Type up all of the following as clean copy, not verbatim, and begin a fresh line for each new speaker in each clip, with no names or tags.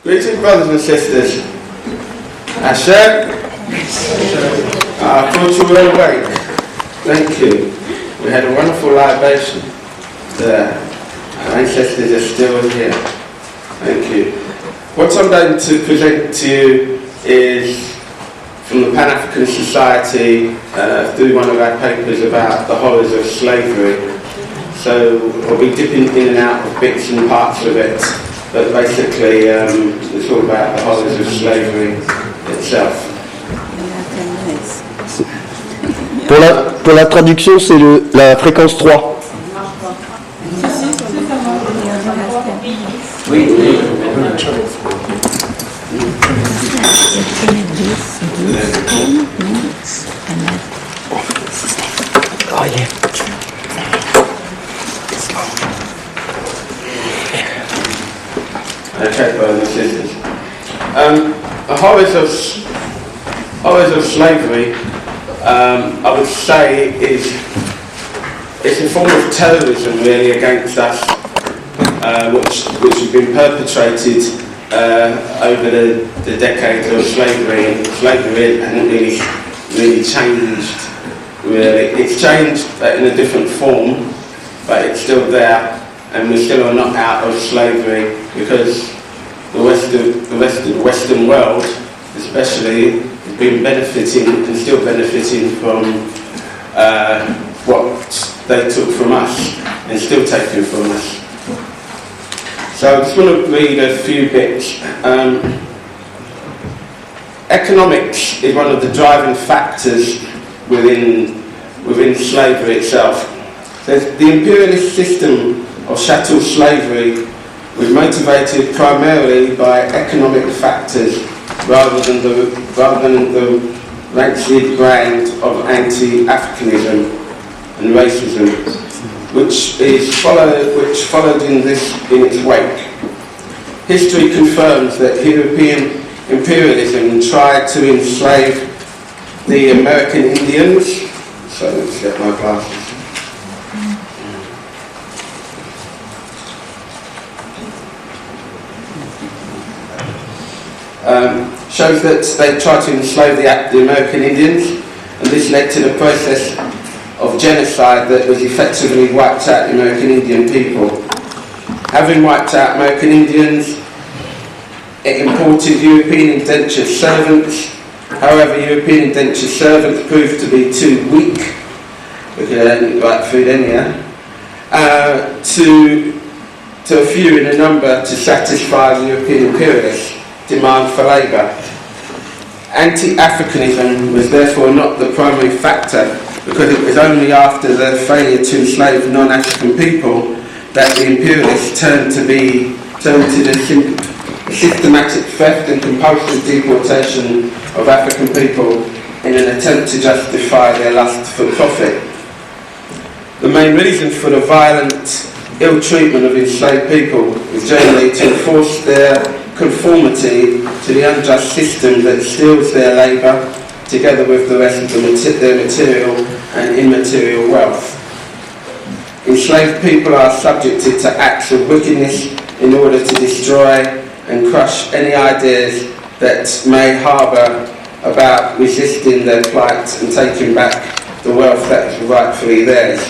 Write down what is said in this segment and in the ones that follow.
Greetings, brothers and sisters. Asher? I thought you were awake. Thank you. We had a wonderful libation. Our ancestors are still here. Thank you. What I'm going to present to you is from the Pan-Afrikan Society through one of our papers about the horrors of slavery. So we'll be dipping in and out of bits and parts of it, but basically it's all about the horrors of slavery itself.
Pour la traduction, c'est la fréquence 3.
Oui.
Oh, yeah.
Okay, brothers and sisters. The horrors of slavery, I would say, it's a form of terrorism really against us, which has been perpetrated over the decades of slavery. And slavery hasn't really changed. Really, it's changed in a different form, but it's still there. And we still are not out of slavery because the Western world, especially, has been benefiting and still benefiting from what they took from us and still taking from us. So I just want to read a few bits. Economics is one of the driving factors within slavery itself. So the imperialist system of chattel slavery was motivated primarily by economic factors rather than the rancid brand of anti-Africanism and racism, which followed in its wake. History confirms that European imperialism tried to enslave the American Indians. So let's get my glasses. Shows that they tried to enslave the American Indians, and this led to the process of genocide that was effectively wiped out the American Indian people. Having wiped out American Indians, it imported European indentured servants. However, European indentured servants proved to be too weak, because they didn't eat right food anyhow, to a few in a number to satisfy the European imperialists' demand for labour. Anti-Africanism was therefore not the primary factor, because it was only after the failure to enslave non-African people that the imperialists turned to the systematic theft and compulsory deportation of African people in an attempt to justify their lust for profit. The main reason for the violent ill treatment of enslaved people is generally to enforce their conformity to the unjust system that steals their labour together with the rest of their material and immaterial wealth. Enslaved people are subjected to acts of wickedness in order to destroy and crush any ideas that may harbour about resisting their plight and taking back the wealth that is rightfully theirs,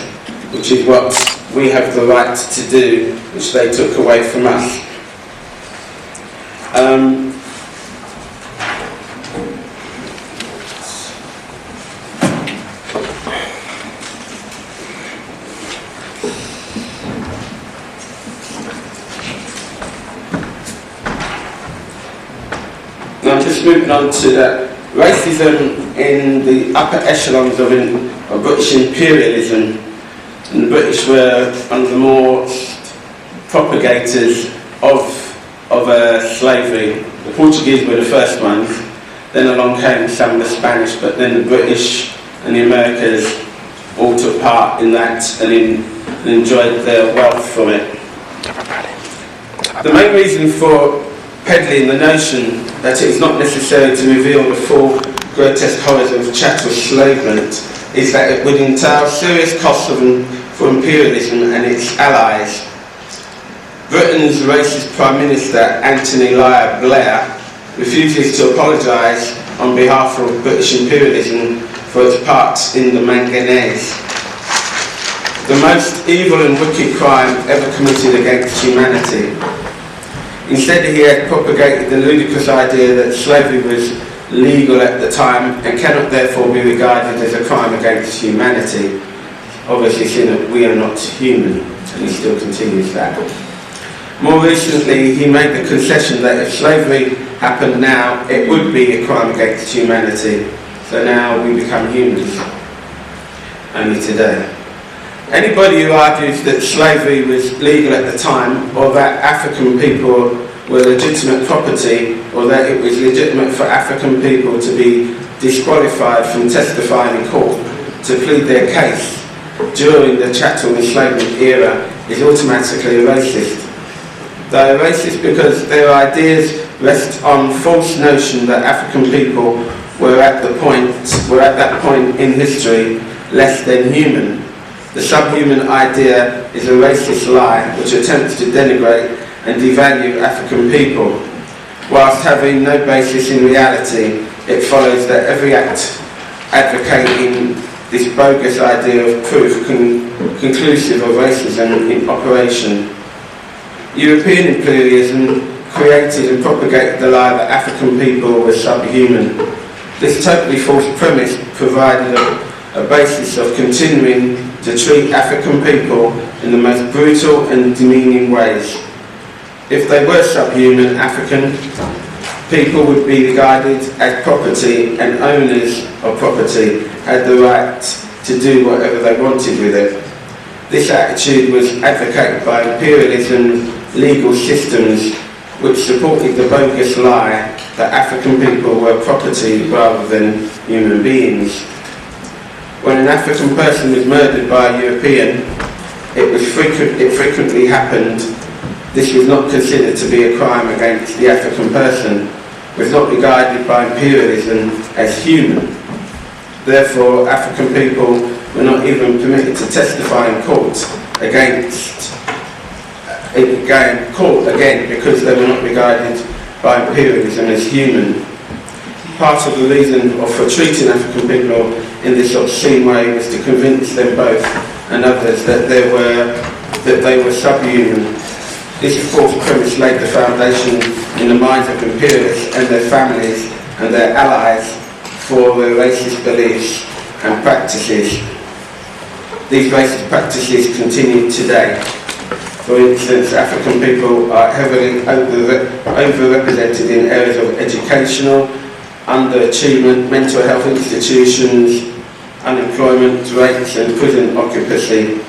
which is what we have the right to do, which they took away from us. Now just moving on to that, racism in the upper echelons of British imperialism. And the British were one of the more propagators of slavery. The Portuguese were the first ones, then along came some of the Spanish, but then the British and the Americans all took part in that and enjoyed their wealth from it. The main reason for peddling the notion that it is not necessary to reveal the full grotesque horrors of chattel enslavement is that it would entail serious costs for imperialism and its allies. Britain's racist Prime Minister Anthony Blair refuses to apologise on behalf of British imperialism for its parts in the manganese, the most evil and wicked crime ever committed against humanity. Instead, he had propagated the ludicrous idea that slavery was legal at the time and cannot therefore be regarded as a crime against humanity, obviously seeing that we are not human, and he still continues that. More recently, he made the concession that if slavery happened now, it would be a crime against humanity. So now we become humans, only today. Anybody who argues that slavery was legal at the time, or that African people were legitimate property, or that it was legitimate for African people to be disqualified from testifying in court to plead their case during the chattel enslavement era is automatically racist. They are racist because their ideas rest on false notion that African people were at that point in history less than human. The subhuman idea is a racist lie which attempts to denigrate and devalue African people. Whilst having no basis in reality, it follows that every act advocating this bogus idea of proof conclusive of racism in operation. European imperialism created and propagated the lie that African people were subhuman. This totally false premise provided a basis of continuing to treat African people in the most brutal and demeaning ways. If they were subhuman, African people would be regarded as property, and owners of property had the right to do whatever they wanted with it. This attitude was advocated by imperialism's legal systems, which supported the bogus lie that African people were property rather than human beings. When an African person was murdered by a European, it frequently happened. This was not considered to be a crime against the African person, was not regarded by imperialism as human. Therefore, African people were not even permitted to testify in court again because they were not regarded by imperialism as human. Part of the reason for treating African people in this obscene way was to convince them both and others that they were subhuman. This false premise laid the foundation in the minds of imperialists and their families and their allies for their racist beliefs and practices. These racist practices continue today. For instance, African people are heavily overrepresented in areas of educational, underachievement, mental health institutions, unemployment rates and prison occupancy.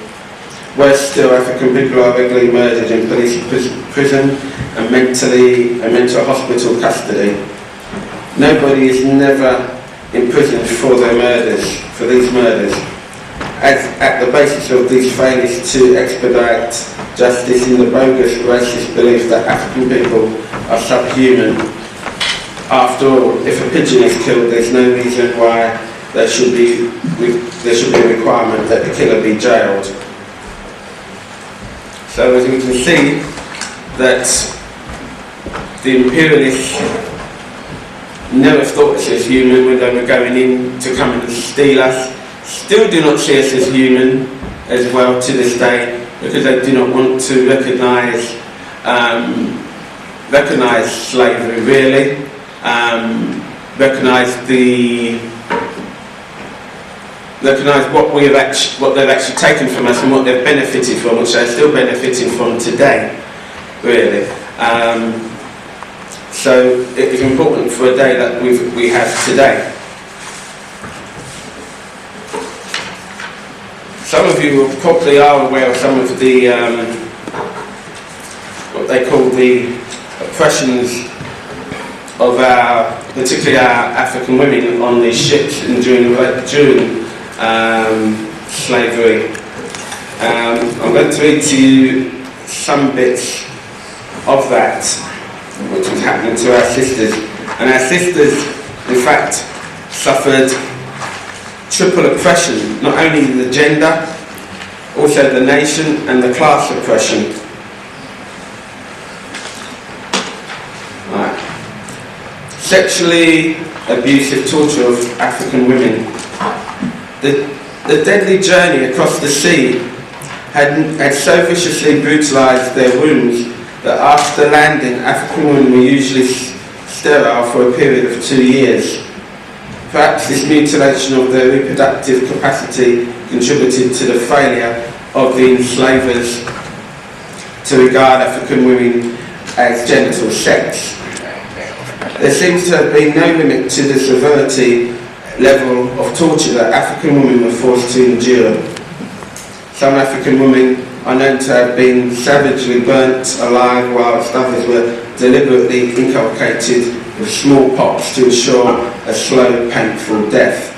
Worse still, African people are regularly murdered in police prison and mental hospital custody. Nobody is never imprisoned for these murders. As at the basis of these failures to expedite justice in the bogus racist belief that African people are subhuman. After all, if a pigeon is killed, there's no reason why there should be a requirement that the killer be jailed. So as we can see, that the imperialists never thought us as human when they were going in to come and steal us. Still do not see us as human as well to this day, because they do not want to recognise slavery really, recognise what they've actually taken from us and what they've benefited from, which they're still benefiting from today, really. So it is important for a day that we have today. Some of you probably are aware of some of the what they call the oppressions of particularly our African women on these ships and during slavery. I'm going to read to you some bits of that which was happening to our sisters. And our sisters, in fact, suffered triple oppression, not only the gender, also the nation and the class oppression. sexually abusive torture of African women. The deadly journey across the sea had so viciously brutalised their wounds that after landing, African women were usually sterile for a period of 2 years. Perhaps this mutilation of their reproductive capacity contributed to the failure of the enslavers to regard African women as genital sex. There seems to have been no limit to the severity level of torture that African women were forced to endure. Some African women are known to have been savagely burnt alive, whilst others were deliberately inculcated with smallpox to ensure a slow, painful death.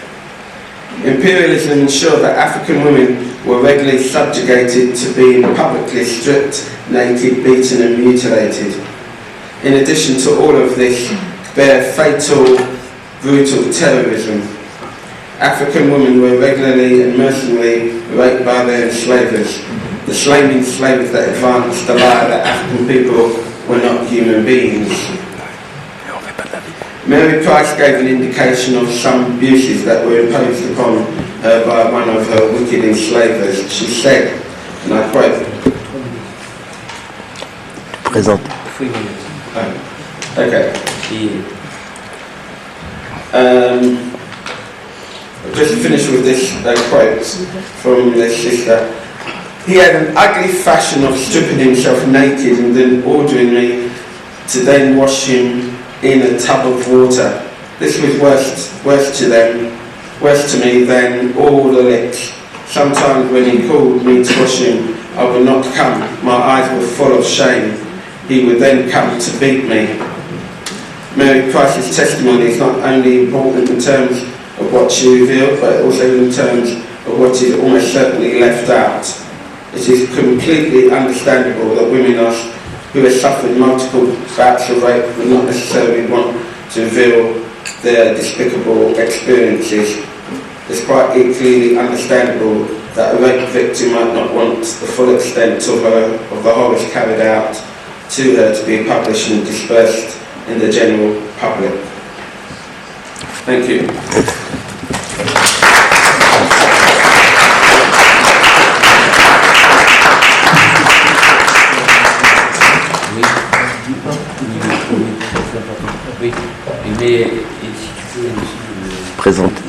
Imperialism ensured that African women were regularly subjugated to being publicly stripped, naked, beaten and mutilated. In addition to all of this bare, fatal, brutal terrorism, African women were regularly and mercilessly raped by their enslavers, the same enslavers that advanced the lie that African people were not human beings. Mary Price gave an indication of some abuses that were imposed upon her by one of her wicked enslavers. She said, and I quote,
Présente.
Okay. Just to finish with this quote from this sister. He had an ugly fashion of stripping himself naked and then ordering me to then wash him in a tub of water. This was worse to me than all the licks. Sometimes when he called me to wash him, I would not come. My eyes were full of shame. He would then come to beat me. Mary Price's testimony is not only important in terms of what she revealed, but also in terms of what is almost certainly left out. It is completely understandable that women who have suffered multiple bouts of rape would not necessarily want to reveal their despicable experiences. It's quite equally understandable that a rape victim might not want the full extent of the horrors carried out to her to be published and dispersed in the general public. Thank you.
Présente.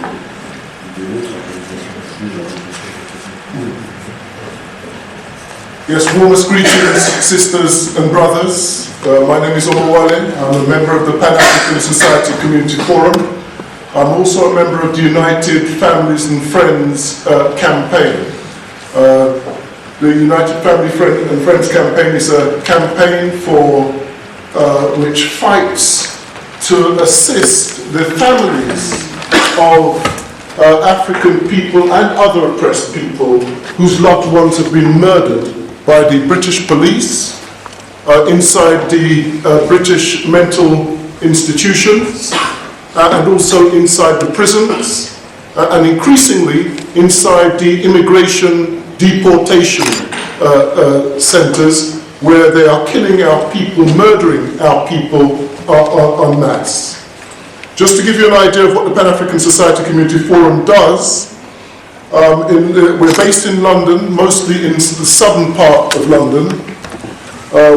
Yes, warmest greetings, sisters and brothers. My name is Omowale. I'm a member of the Pan-Afrikan Society Community Forum. I'm also a member of the United Families and Friends campaign. The United Family and Friends campaign is a campaign which fights to assist the families of African people and other oppressed people whose loved ones have been murdered by the British police inside the British mental institutions and also inside the prisons and increasingly inside the immigration deportation centres where they are killing our people, murdering our people en masse. Just to give you an idea of what the Pan-Afrikan Society Community Forum does, we're based in London, mostly in the southern part of London.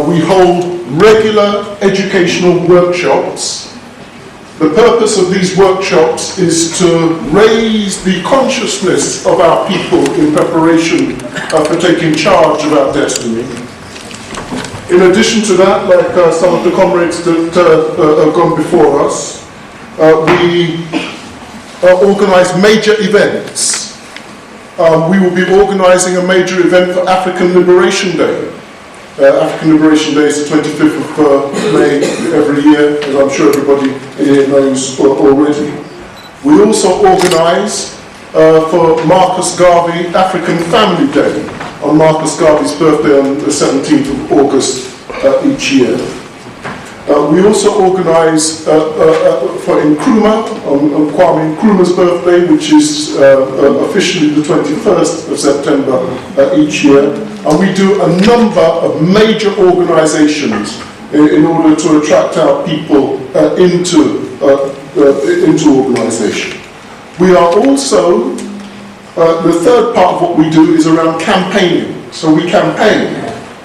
We hold regular educational workshops. The purpose of these workshops is to raise the consciousness of our people in preparation for taking charge of our destiny. In addition to that, like some of the comrades that have gone before us, we organize major events. We will be organizing a major event for African Liberation Day. African Liberation Day is the 25th of May every year, as I'm sure everybody here knows already. We also organize for Marcus Garvey African Family Day on Marcus Garvey's birthday on the 17th of August each year. We also organise for Nkrumah, on Kwame Nkrumah's birthday, which is officially the 21st of September each year. And we do a number of major organisations in order to attract our people into into organisation. We are also, the third part of what we do is around campaigning. So we campaign.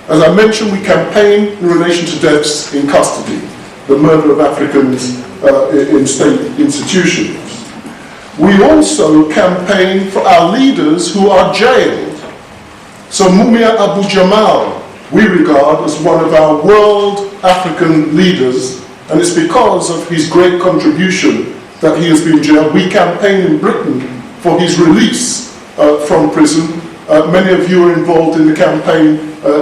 As I mentioned, we campaign in relation to deaths in custody, the murder of Africans in state institutions. We also campaign for our leaders who are jailed. So Mumia Abu Jamal, we regard as one of our world African leaders, and it's because of his great contribution that he has been jailed. We campaign in Britain for his release from prison. Many of you are involved in the campaign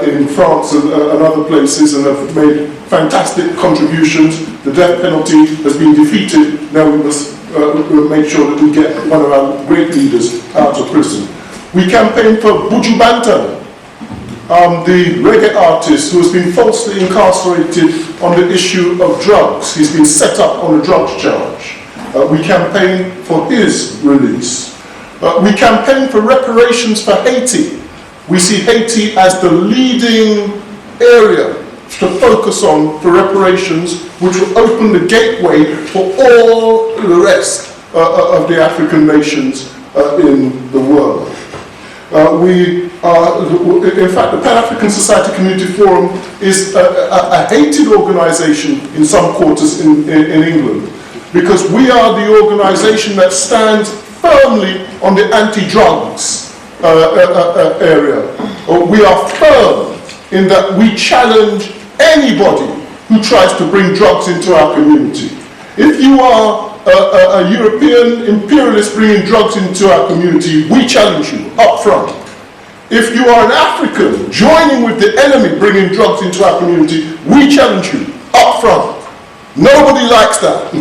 in France and other places and have made fantastic contributions. The death penalty has been defeated. Now we must make sure that we get one of our great leaders out of prison. We campaign for Buju Banton, the reggae artist who has been falsely incarcerated on the issue of drugs. He's been set up on a drugs charge. We campaign for his release. We campaign for reparations for Haiti. We see Haiti as the leading area to focus on for reparations, which will open the gateway for all the rest of the African nations in the world. In fact, the Pan-African Society Community Forum is a hated organisation in some quarters in England, because we are the organisation that stands firmly on the anti-drugs area. We are firm in that we challenge anybody who tries to bring drugs into our community. If you are a European imperialist bringing drugs into our community, we challenge you up front. If you are an African joining with the enemy bringing drugs into our community, we challenge you up front. Nobody likes that.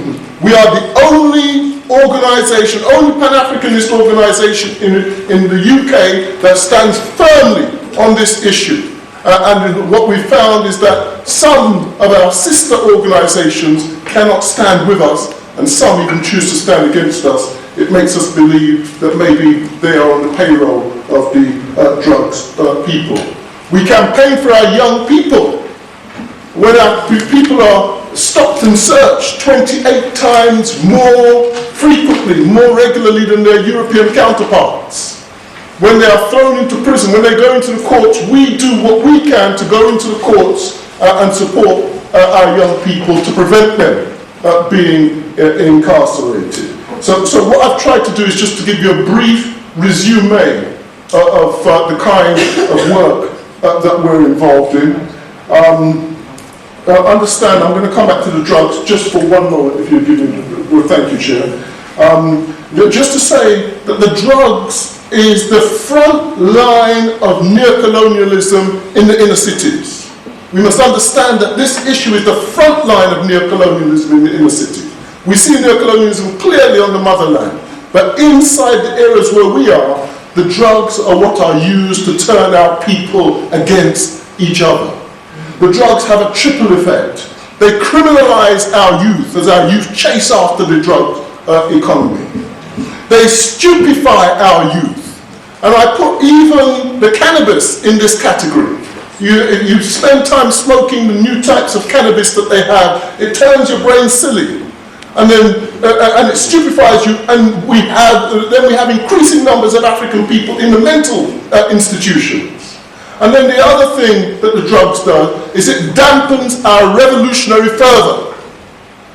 We are the only organisation, only Pan-Africanist organisation in the UK that stands firmly on this issue. And what we found is that some of our sister organisations cannot stand with us, and some even choose to stand against us. It makes us believe that maybe they are on the payroll of the drugs people. We campaign for our young people. When our people are stopped and searched 28 times more frequently, more regularly than their European counterparts. When they are thrown into prison, when they go into the courts, we do what we can to go into the courts and support our young people to prevent them being incarcerated. So what I've tried to do is just to give you a brief resume of the kind of work that we're involved in. Understand, I'm going to come back to the drugs just for one moment, if you give me, well, thank you, Chair. Just to say that the drugs is the front line of neocolonialism in the inner cities. We must understand that this issue is the front line of neocolonialism in the inner city. We see neocolonialism clearly on the motherland, but inside the areas where we are, the drugs are what are used to turn our people against each other. The drugs have a triple effect. They criminalize our youth as our youth chase after the drug economy. They stupefy our youth. And I put even the cannabis in this category. You spend time smoking the new types of cannabis that they have, it turns your brain silly. And then and it stupefies you, and then we have increasing numbers of African people in the mental institutions. And then the other thing that the drugs does is it dampens our revolutionary fervor.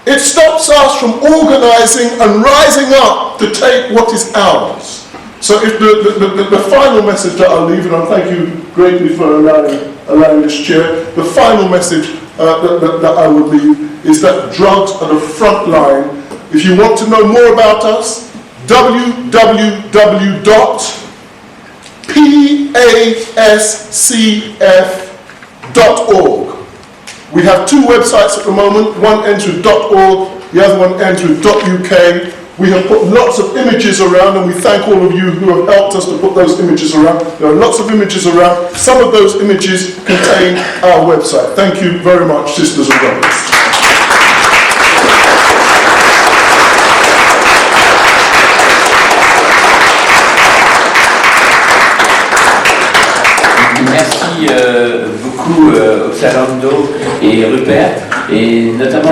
It stops us from organising and rising up to take what is ours. So if the final message that I'll leave, and I thank you greatly for allowing this chair, the final message that I would leave is that drugs are the front line. If you want to know more about us, www.pascf.org. We have two websites at the moment. One ends with .org, the other one ends with .uk. We have put lots of images around, and we thank all of you who have helped us to put those images around. There are lots of images around. Some of those images contain our website. Thank you very much, sisters and brothers.
Merci beaucoup Oxalando et Ru Pert, et notamment